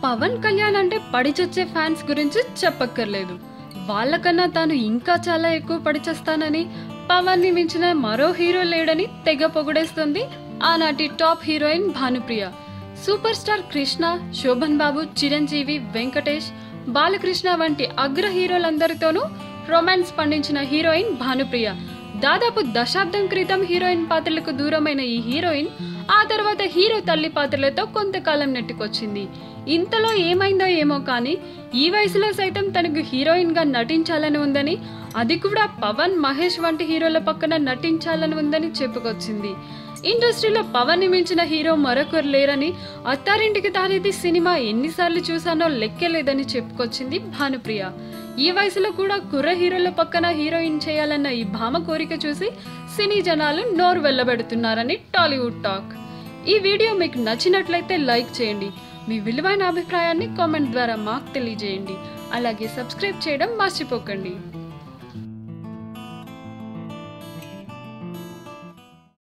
పవన్ కళ్యాణ్ అంటే పడిచొచ్చే ఫ్యాన్స్ గురించి చెప్పక్కర్లేదు. వాళ్ళకన్నా తాను ఇంకా చాలా ఎక్కువ పడిచేస్తానని, పవన్ ని మించిన మరో హీరో లేడని తెగ పొగిడేస్తుంది ఆనాటి top heroine Bhanupriya. Super star Krishna, Sobhan Babu, Chiranjeevi, Venkatesh, Balakrishna వంటి అగ్ర హీరోలందరితోనూ రొమాన్స్ పండించిన హీరోయిన్ భానుప్రియ. దాదాపు దశాబ్దం క్రితం హీరోయిన్ పాత్రలకు దూరమైన ఈ హీరోయిన్ ఆ తర్వాత హీరో తల్లి పాత్రలతో కొంతకాలం నెట్టుకొచ్చింది. ఇంతలో ఏమైందో ఏమో కానీ ఈ వయసులో సైతం తనకు హీరోయిన్ గా నటించాలని ఉందని, అది కూడా పవన్, మహేష్ వంటి హీరోల పక్కన నటించాలని ఉందని చెప్పుకొచ్చింది. ఇండస్ట్రీలో పవన్ ని మించిన హీరో మరొకరు లేరని, అత్తారింటికి దారేది సినిమా ఎన్నిసార్లు చూసానో లెక్కలేదని చెప్పుకొచ్చింది భానుప్రియ. ఈ వయసులో కూడా కుర్ర హీరోల పక్కన హీరోయిన్ చేయాలన్న ఈ భామ కోరిక చూసి సినీ జనాలు నోరు వెళ్ళబెడుతున్నారని టాలీవుడ్ టాక్. ఈ వీడియో మీకు నచ్చినట్లయితే లైక్ చేయండి. మీ విలువైన అభిప్రాయాన్ని కామెంట్ ద్వారా మాకు తెలియజేయండి. అలాగే సబ్స్క్రైబ్ చేయడం మర్చిపోకండి.